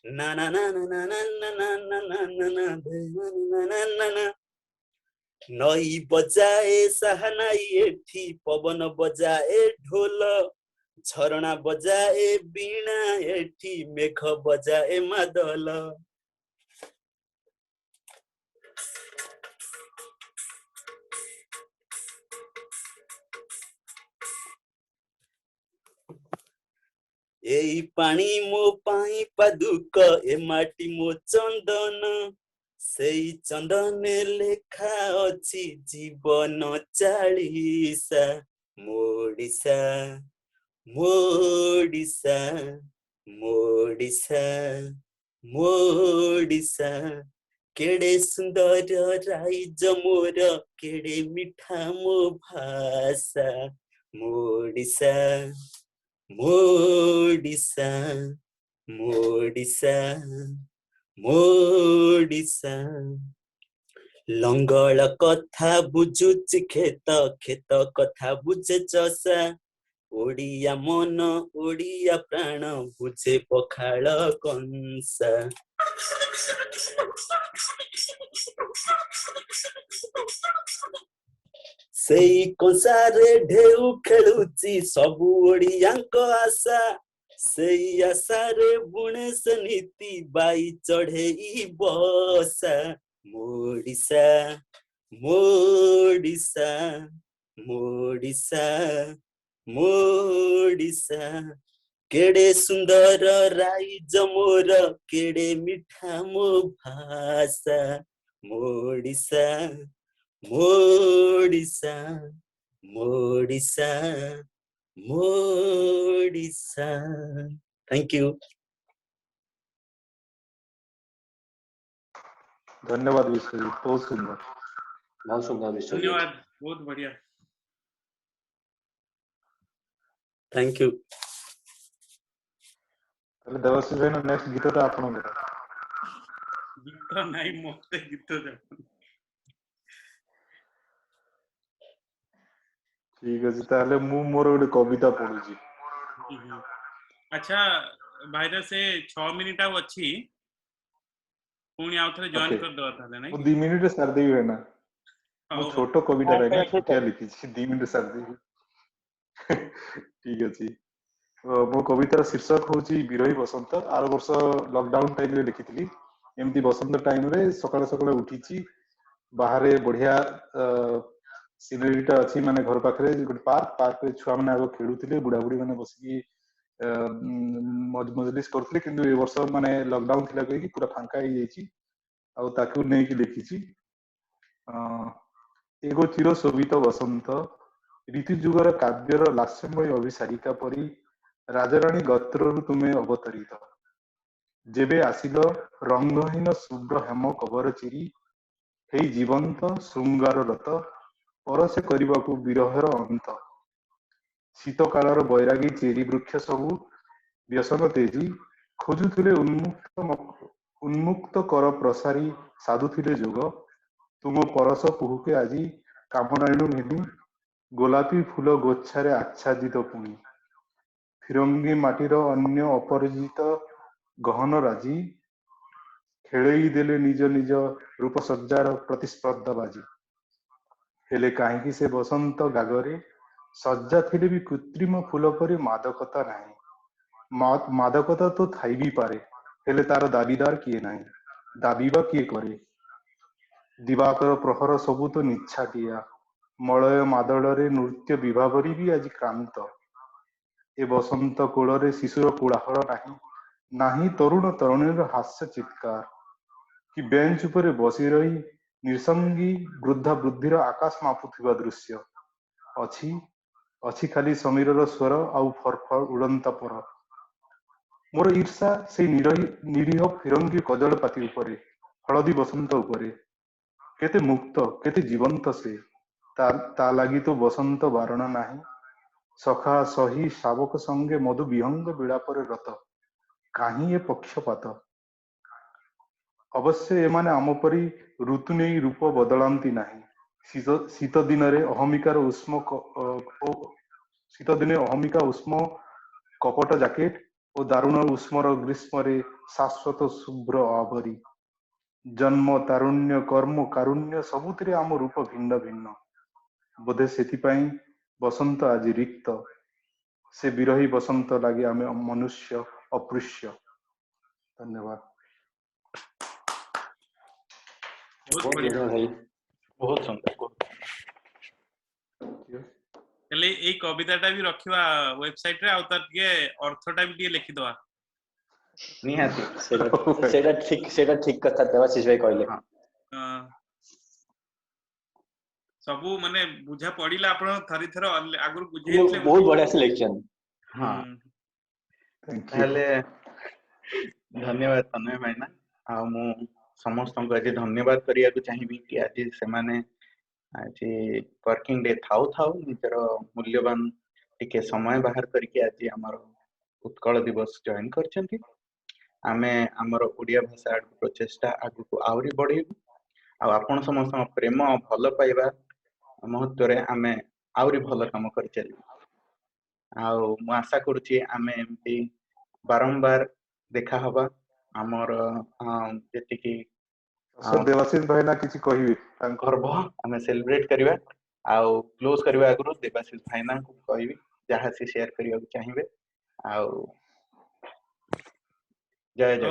ना ना ना ना ना ना ना ना ना ना ना ना ना ना ना नई बजाए साहनाई एठी पवन बजाए ढोल झरणा बजाए बीणा एठी मेघ बजाए मादल एई पानी मो पाई पादुक ए माटी मो चंदन सेई चंदने लेखा अछि जीवन 40 मोडिसा मोडिसा मोडिसा मोडिसा केड़े सुंदर राइज मोर केड़े मिठा मो भाषा मोडिसा मोडिसा मोडिसा मोडिसा लंगल कथा बुझुची खेत खेत कथा बुझे चषा ओडिया मन ओडिया प्राण बुझे पखाल कंसा सेई कंसारे ढेउ खेलुची सबु ओडियांक आशा सेई आशारे बुणेश नीति बाई चढ़ेई बसा मोडिसा मोडिसा मोडिसा मोडिसा केड़े सुंदर राइज मोर केड़े मिठा मो भाषा मोडिसा मोडिसा मोडिसा मोडिसा थैंक यू धन्यवाद विश्वजीत, बहुत सुंदर। बहुत सुंदर विश्वजीत, धन्यवाद, बहुत बढ़िया। Thank you. ତାହେଲେ ଦେବାଶିଷ ଭାଇନା ନେକ୍ସଟ ଗୀତଟା ଆପଣଙ୍କର। ଗୀତ ନାହିଁ, ମତେ ଗୀତ ଯାଉନି। ଠିକ ଅଛି, ତାହେଲେ ମୁଁ ମୋର ଗୋଟେ କବିତା ପଢୁଛି। ଆଚ୍ଛା ଭାଇର ସେ 6 ମିନିଟ୍ ଆଉ ଅଛି, ପୁଣି ଆଉ ଥରେ ଜଏନ୍ କରିଦବା ତାହେଲେ, ନାଇଁ? ମୁଁ 2 ମିନିଟରେ ସାରିଦେବି ଭାଇନା। ମୁଁ ଛୋଟ କବିତା ଭାଇନା ଛୋଟିଆ ଲିଖିଛି, 2 ମିନିଟ ସାରିଦେବି। ଠିକ ଅଛି। ମୋ କବିତାର ଶୀର୍ଷକ ହଉଛି ବିରହୀ ବସନ୍ତ। ଆର ବର୍ଷ ଲକଡାଉନ ଟାଇମରେ ଲେଖିଥିଲି। ଏମିତି ବସନ୍ତ ଟାଇମରେ ସକାଳେ ସକାଳେ ଉଠିଛି, ବାହାରେ ବଢିଆ ସିନେରୀଟା ଅଛି, ମାନେ ଘର ପାଖରେ ଗୋଟେ ପାର୍କରେ ଛୁଆମାନେ ଆଗ ଖେଳୁଥିଲେ, ବୁଢାବୁଢୀ ମାନେ ବସିକି ମଜଲିସ କରୁଥିଲେ। କିନ୍ତୁ ଏ ବର୍ଷ ମାନେ ଲକଡାଉନ ଥିଲା କହିକି ପୁରା ଫାଙ୍କା ହେଇଯାଇଛି, ଆଉ ତାକୁ ନେଇକି ଲେଖିଛି। ଏଗୋ ଚିର ଶୋଭିତ ବସନ୍ତ, ଋତୁ ଯୁଗର କାବ୍ୟର ଲାସ୍ୟମୟ ଅଭିସାରିକା ପରି ରାଜରାଣୀ ଗତ୍ରରୁ ତୁମେ ଅବତରିତ। ଯେବେ ଆସିଲ ରଙ୍ଗହୀନ ଶୁଭ୍ର ହେମ କବର ଚିରି, ହେଇ ଜୀବନ୍ତ ଶୃଙ୍ଗାର ରତ, ପରସେ କରିବାକୁ ବିରହର ଅନ୍ତ। ଶୀତ କାଳର ବୈରାଗୀ ଚେରି ବୃକ୍ଷ ସବୁ ବ୍ୟସନ ତେଜି, ଖୋଜୁଥିଲେ ଉନ୍ମୁକ୍ତ କର ପ୍ରସାରୀ, ସାଧୁଥିଲେ ଯୋଗ। ତୁମ ପରସ କୁହୁକେ ଆଜି କାମନାୟଣୁ ଘେନି, ଗୋଲାପୀ ଫୁଲ ଗୋଚ୍ଛାରେ ଆଚ୍ଛାଦିତ ପୁଣି। ଫିରଙ୍ଗୀ ମାଟିର ଅନ୍ୟ ଅପରିଚିତ ଗହନ ରାଜି, ଖେଳେଇ ଦେଲେ ନିଜ ନିଜ ରୂପସଜ୍ଜାର ପ୍ରତିସ୍ପର୍ଦ୍ଧା ବାଜି। ହେଲେ କାହିଁକି ସେ ବସନ୍ତ ଗାଗରେ ସଜ୍ଜା ଥିଲେ ବି କୃତ୍ରିମ ଫୁଲ ପରି ମାଦକତା ନାହିଁ। ମାଦକତା ତ ଥାଇ ବି ପାରେ, ହେଲେ ତାର ଦାବିଦାର କିଏ ନାହିଁ, ଦାବିବା କିଏ କରେ। ଦିବାକର ପ୍ରହର ସବୁ ତ ନିଛାଟିଆ, ମଳୟ ମାଦଳରେ ନୃତ୍ୟ ବିଭାବରୀ ବି ଆଜି କ୍ରାନ୍ତ। ଏ ବସନ୍ତ କୋଳରେ ଶିଶୁର କୋଳାହଳ ନାହିଁ, ନାହିଁ ତରୁଣ ତରୁଣୀର ହାସ୍ୟ ଚିତ୍କାର, କି ବେଞ୍ଚ ଉପରେ ବସି ରହି ନିଃସଙ୍ଗୀ ବୃଦ୍ଧା ବୃଦ୍ଧିର ଆକାଶ ମାପୁଥିବା ଦୃଶ୍ୟ। ଅଛି ଅଛି ଖାଲି ସମୀରର ସ୍ୱର ଆଉ ଫରଫର ଉଡ଼ନ୍ତା ପର। ମୋର ଈର୍ଷା ସେଇ ନିରୀହ ଫିରଙ୍ଗୀ କଜଳପାତି ଉପରେ, ହଳଦୀ ବସନ୍ତ ଉପରେ। କେତେ ମୁକ୍ତ, କେତେ ଜୀବନ୍ତ ସେ, ତା ଲାଗି ତ ବସନ୍ତ ବାରଣ ନାହିଁ। ସଖା ସହି ଶାବକ ସଙ୍ଗେ ମଧୁ ବିହଙ୍ଗ ବିଳାପରେ ରତ, କାହିଁ ଏ ପକ୍ଷପାତ। ଅବଶ୍ୟ ଏମାନେ ଆମ ପରି ଋତୁ ନେଇ ରୂପ ବଦଳାନ୍ତି ନାହିଁ, शीत दिन अहमिकार उष्म शीत दिने अहमिका उष्म कपट जैकेट और दारुण उष्मर ग्रीष्म शाश्वत शुभ्र आवरी जन्म तारुण्य कर्म कारुण्य सबुतिरे आम रूप भिन्न भिन्न बोधे सेथिपाई बसंत आज रिक्त से विरही बसंत लगे आम मनुष्य अपृश्य। धन्यवाद। बहुत बहुत बढ़िया बढ़िया भाई। बहुत सुंदर। हेले एई कविताटा भी रखिवा वेबसाइट रे आ तार के अर्थटा भी ଟିକେ लिखि दवा निहाती सेटा ठीक कथा देवाशीष भाई कहले। सबू माने बुझा पड़िला आपण थरी थर आगुर बुझेइतले बहुत बढ़िया सिलेक्शन। हाँ ताहले धन्यवाद तन्मय भाईना। आ मु समस्त को आज धन्यवाद करिया को चाहिबी कि आज से माने आज वर्किंग डे थाउ थाउ निजर मूल्यवान टिके समय बाहर करके आज हमर उत्कल दिवस जॉइन करछंती। आमे हमर ओडिया भाषा प्रचेष्टा आगु को आवरी बढ़ेबू आ आपण समस्त प्रेम भल पाइबा महत्व रे आमे आवरी भल काम कर चली। आ मु आशा करूची आमे एमती बारंबार देखा हवा हमर जेति कि देवाशीष भाई ना किछि कहिबे पर्व आमे सेलिब्रेट करिवा आ क्लोज करिवा आगु देवाशीष भाईना को कहबी जहा से शेयर करिया चाहिबे। आ जय जय।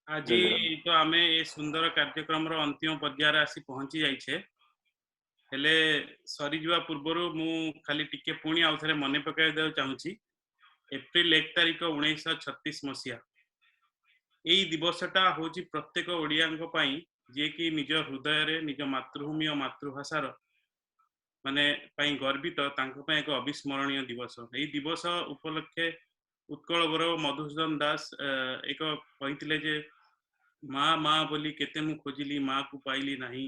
आज तो आमे ए सुंदर कार्यक्रम रो अंतिम पर्यायर आसी पहुंची जाइछे। हेले सरी जुवा पूर्वरु मु खाली टिके पुणी आउ थरे मने पकाय देउ चाहूची। एप्रिल 1 तारिख 1936 मसिया एई दिवसटा होची प्रत्येक ओडियांक पई जे कि निज हृदय रे निज मातृभूमि और मातृभाषा रो माने पई गर्वित तांको पई एक अविस्मरणीय दिवस। एई दिवस उपलक्षे उत्कल गौरव मधुसूदन दास एक कहितले जे माँ माँ बोली केते मु खोजिली माँ को पाइली नहीं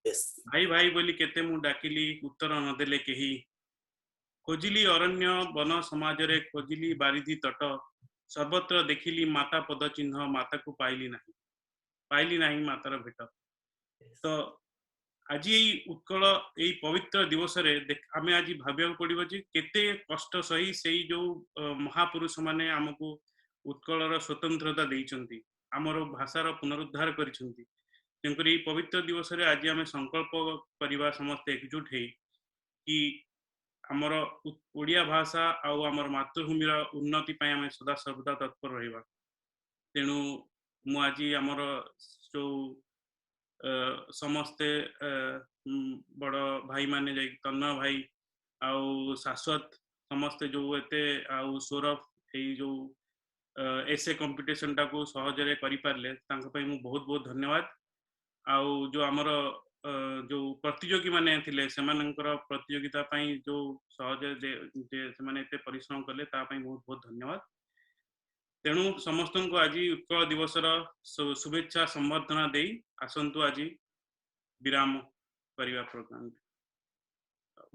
भाई भाई बोली केते मु डाकिली उत्तर न देले केही खोजिली अरण्य वन समाज रे खोजिली बारिधि तट सर्वत्र देखिली माता पद चिन्ह माता को पाइली नहीं मातार भेट। तो आज उत्कल यही पवित्र दिवस रे आमे आज भाविया पड़िबो जे केते कष्ट सही सेई जो महापुरुष माने हमको उत्कलर स्वतंत्रता देइचंती हमर भाषार पुनरुद्धार करिसंती। तेणुकरी पवित्र दिवस रे आज आमे संकल्प करिबा समस्त एकजुट हेई कि हमर ओडिया भाषा आउ हमर मातृभूमि रा उन्नति पय आमे सदा सर्वदा तत्पर रहिबा। तेणु मु आज हमर जो समस्ते बड़ भाई माने जाई तन्ना भाई आउ शाश्वत समस्ते जो एते आउ सौरभ एई जो एसे कंपटीशन टा को सहज रे करि पारले तांको पय मु बहुत बहुत धन्यवाद। आउ जो हमर जो प्रतियोगी माने थिले सेमानंकर प्रतियोगिता पई जो सहज जे सेमाने एते परिश्रम करले ता पई बहुत बहुत धन्यवाद। तेणु समस्त को आज उत्कल दिवस शुभेच्छा संबर्धना दे आसंतु आज विराम करिवा प्रोग्राम।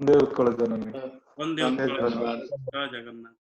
वंदे उत्कल जननी। वंदे उत्कल जय जगन्नाथ।